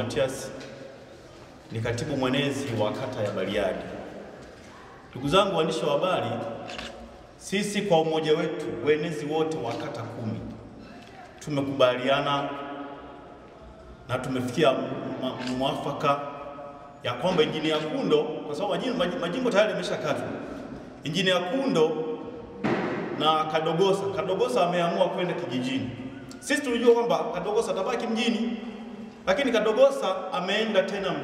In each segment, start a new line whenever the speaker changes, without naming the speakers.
Matias ni katibu mwenezi wa kata ya Bariadi. Ndugu zangu waandishi wa habari, sisi kwa umoja wetu wenezi wote wa kata 10 tumekubaliana na tumefikia mwafaka ya kwamba Injinia Kundo, kwa sababu majimbo tayari yameshakatwa, Injinia Kundo na Kadogosa ameamua kwenda kijijini. Sisi tulijua kwamba Kadogosa atabaki mjini, lakini Kadogosa ameenda tena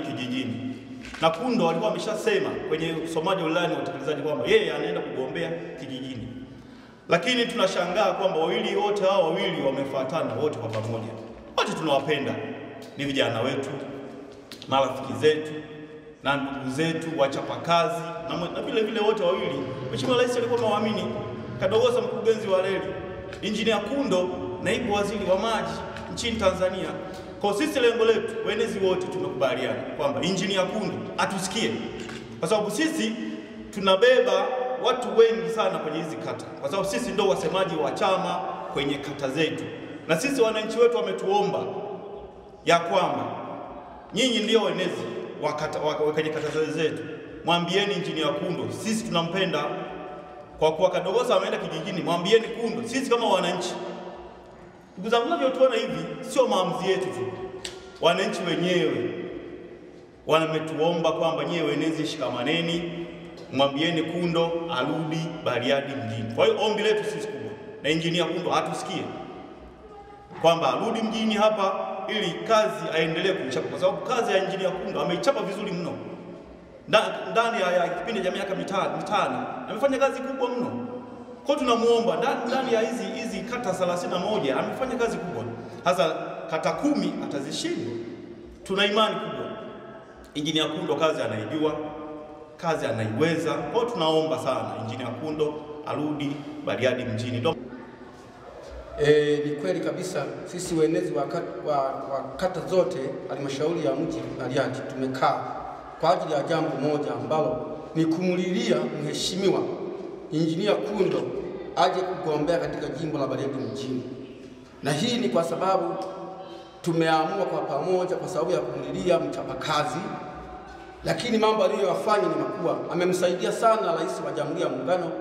kijijini. Na Kundo alikuwa ameshasema kwenye usomaji ulani wa utekelezaji kwamba yeye anaenda kugombea kijijini. Lakini tunashangaa kwamba wote hao wawili wamefuatana wote kwa pamoja. Wote tunawapenda, ni vijana wetu, marafiki zetu na ndugu zetu, wachapa kazi na vile vile wote wawili. Mheshimiwa Rais alikuwa amewaamini. Kadogosa mkurugenzi wa reli, Injinia Kundo naibu waziri wa maji nchini Tanzania. Kwa sisi lengo letu wenezi wote tumekubaliana kwamba Injinia Kundo atusikie, kwa sababu sisi tunabeba watu wengi sana kwenye hizi kata, kwa sababu sisi ndio wasemaji wa chama kwenye kata zetu, na sisi wananchi wetu wametuomba ya kwamba nyinyi ndio wenezi wa kata kwenye kata zetu, mwambieni Injinia Kundo sisi tunampenda. Kwa kuwa Kadogosa ameenda kijijini, mwambieni Kundo sisi kama wananchi. Ndugu zangu, mnavyotuona hivi sio maamuzi yetu tu, wananchi wenyewe wametuomba kwamba nyie wenezi shikamaneni, mwambieni Kundo arudi Bariadi mjini. Kwa hiyo ombi letu sisi kubwa, na Injinia Kundo atusikie kwamba arudi mjini hapa ili kazi aendelee kuchapa, kwa sababu kazi ya Injinia Kundo ameichapa vizuri mno. Ndani ya kipindi cha miaka mitano amefanya kazi kubwa mno. Kwa tunamuomba ndani ya hizi kata 31 amefanya kazi kubwa. Hasa kata 10 atazishindwa. Tuna imani kubwa Injinia Kundo kazi anaijua, kazi anaiweza. Kwa tunaomba sana Injinia Kundo arudi Bariadi mjini.
Ni kweli kabisa, sisi wenezi wa kata zote halmashauri ya mji Bariadi tumekaa kwa ajili ya jambo moja ambalo ni kumulilia mheshimiwa Injinia Kundo aje kugombea katika jimbo la Bariadi mjini. Na hii ni kwa sababu tumeamua kwa pamoja, kwa sababu ya kumulilia mchapakazi, lakini mambo aliyoyafanya ni makubwa. Amemsaidia sana Rais wa Jamhuri ya Muungano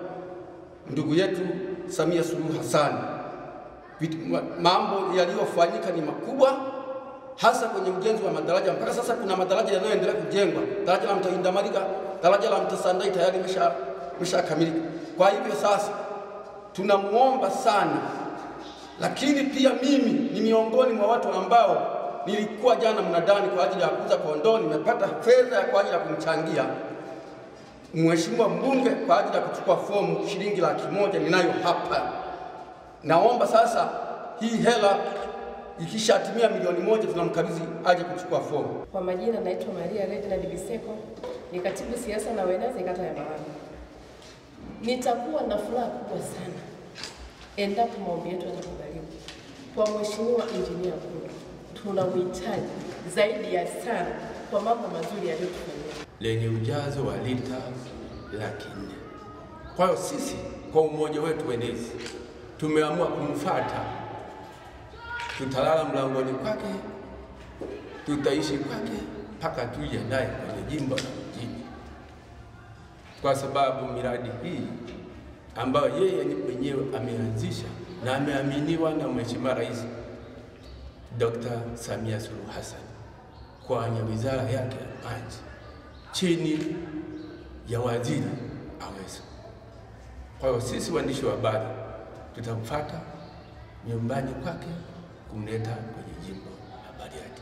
ndugu yetu Samia Suluhu Hassan. Mambo yaliyofanyika ni makubwa, hasa kwenye ujenzi wa madaraja. Mpaka sasa kuna madaraja yanayoendelea kujengwa. Daraja la Mtoindamaliga, daraja la Mtosandai tayari imeshakamilika. Kwa hivyo sasa tunamuomba sana, lakini pia mimi ni miongoni mwa watu ambao nilikuwa jana mnadani kwa ajili ya kuuza kondoo, nimepata fedha kwa ajili ya kumchangia mheshimiwa mbunge kwa ajili ya kuchukua fomu shilingi 100,000 ninayo hapa. Naomba sasa hii hela ikishatimia milioni 1 tunamkabidhi aje kuchukua fomu.
Kwa majina naitwa Maria Reginald Biseko, ni katibu siasa na wenezi kata ya Marangu. Nitakuwa na furaha kubwa sana endapo maombi yetu yatakubaliwa. Kwa mheshimiwa Injinia Kundo tunamhitaji zaidi ya sana kwa mambo mazuri aliyotufanyia.
Lenye ujazo wa lita 400,000. Kwa hiyo sisi kwa umoja wetu wenezi tumeamua kumfuata. Tutalala mlangoni kwake, tutaishi kwake mpaka tuje naye kwenye jimbo la mjini, kwa sababu miradi hii ambayo yeye mwenyewe ameanzisha na ameaminiwa na Mheshimiwa Rais Dr. Samia Suluhu Hassan kwenye wizara yake ya maji chini ya waziri Aweso. Kwa hiyo sisi waandishi wa habari tutamfuata nyumbani kwake kumleta kwenye jimbo la Bariadi.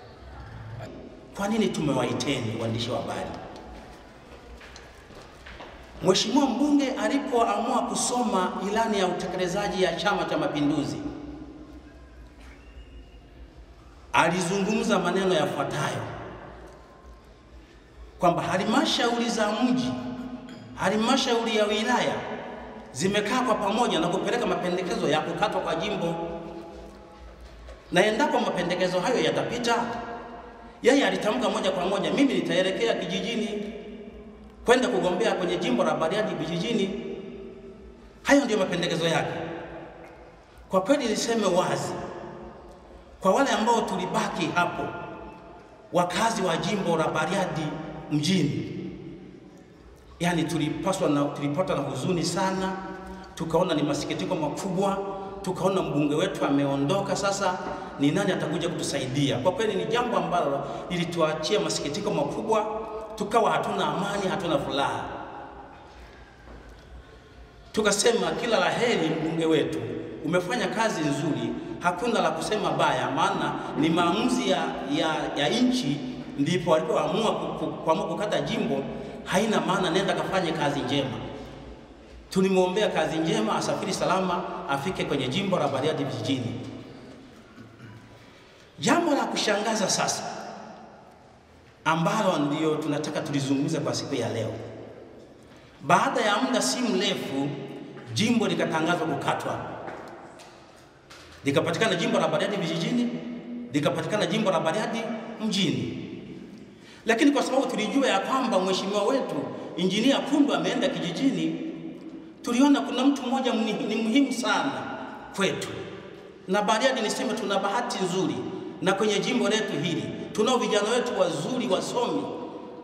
Kwa nini tumewaiteni waandishi wa habari? Mheshimiwa mbunge alipoamua kusoma ilani ya utekelezaji ya Chama cha Mapinduzi, alizungumza maneno yafuatayo kwamba halmashauri za mji, halmashauri ya wilaya zimekaa kwa pamoja na kupeleka mapendekezo ya kukatwa kwa jimbo, na endapo mapendekezo hayo yatapita, yeye alitamka moja kwa moja, mimi nitaelekea kijijini kwenda kugombea kwenye jimbo la Bariadi vijijini. Hayo ndio mapendekezo yake. Kwa kweli niseme wazi, kwa wale ambao tulibaki hapo wakazi wa jimbo la Bariadi mjini. Yaani tulipata na huzuni sana, tukaona ni masikitiko makubwa, tukaona mbunge wetu ameondoka, sasa ni nani atakuja kutusaidia? Kwa kweli ni jambo ambalo lilituachia masikitiko makubwa, tukawa hatuna amani, hatuna furaha. Tukasema kila laheri mbunge wetu, umefanya kazi nzuri, hakuna la kusema baya, maana ni maamuzi ya nchi, ndipo walipoamua kukata jimbo. Haina maana, nenda kafanye kazi njema. Tulimwombea kazi njema, asafiri salama, afike kwenye jimbo la Bariadi vijijini. Jambo la kushangaza sasa ambalo ndio tunataka tulizungumza kwa siku ya leo. Baada ya muda si mrefu, jimbo likatangazwa kukatwa. Likapatikana jimbo la Bariadi vijijini, likapatikana jimbo la Bariadi mjini. Lakini kwa sababu tulijua ya kwamba mheshimiwa wetu Injinia Kundu ameenda kijijini, tuliona kuna mtu mmoja ni muhimu sana kwetu. Na Bariadi niseme tuna bahati nzuri, na kwenye jimbo letu hili tunao vijana wetu wazuri wasomi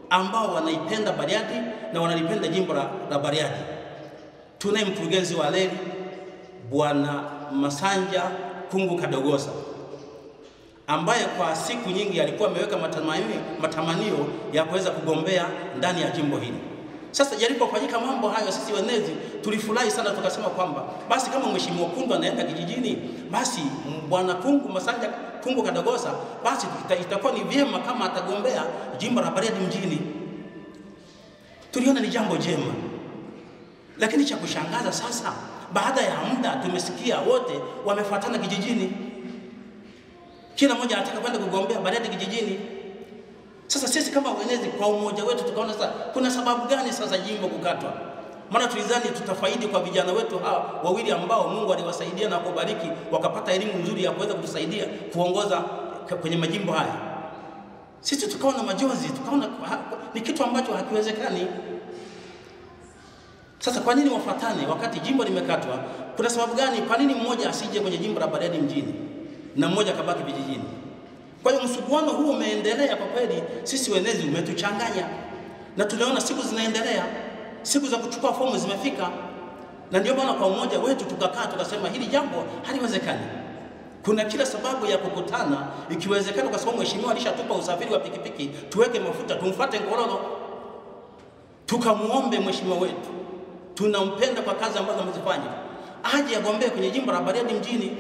ambao wanaipenda Bariadi na wanalipenda jimbo la Bariadi. Tunaye mkurugenzi wa reli Bwana Masanja Kungu Kadogosa, ambaye kwa siku nyingi alikuwa ameweka matamanio ya kuweza kugombea ndani ya jimbo hili. Sasa yalipofanyika mambo hayo, sisi wenezi tulifurahi sana, tukasema kwamba basi kama mheshimiwa Kundu anaenda kijijini, basi bwana Masanja Kungu Kadogosa, basi itakuwa ni vyema kama atagombea jimbo la Bariadi mjini. Tuliona ni jambo jema. Lakini cha kushangaza sasa, baada ya muda tumesikia wote wamefuatana kijijini. Kila mmoja anataka kwenda kugombea Bariadi kijijini. Sasa sisi kama wenezi kwa umoja wetu tukaona sasa kuna sababu gani sasa jimbo kukatwa? Maana tulizani tutafaidi kwa vijana wetu hawa wawili ambao Mungu aliwasaidia na kubariki wakapata elimu nzuri ya kuweza kutusaidia kuongoza kwenye majimbo haya. Sisi tukaona majozi, tukaona ni kitu ambacho hakiwezekani. Sasa kwa nini wafuatane wakati jimbo limekatwa? Kuna sababu gani? Kwa nini mmoja asije kwenye jimbo la Bariadi mjini na mmoja kabaki vijijini? Kwa hiyo msuguano huu umeendelea, kwa kweli sisi wenezi umetuchanganya. Na tunaona siku zinaendelea, siku za kuchukua fomu zimefika. Na ndio maana kwa umoja wetu tukakaa tukasema hili jambo haliwezekani. Kuna kila sababu ya kukutana, ikiwezekana kwa sababu mheshimiwa alishatupa usafiri wa pikipiki, tuweke mafuta tumfuate Ngororo. Tukamuombe mheshimiwa wetu, tunampenda kwa kazi ambazo amezifanya, aje agombee kwenye jimbo la Bariadi mjini.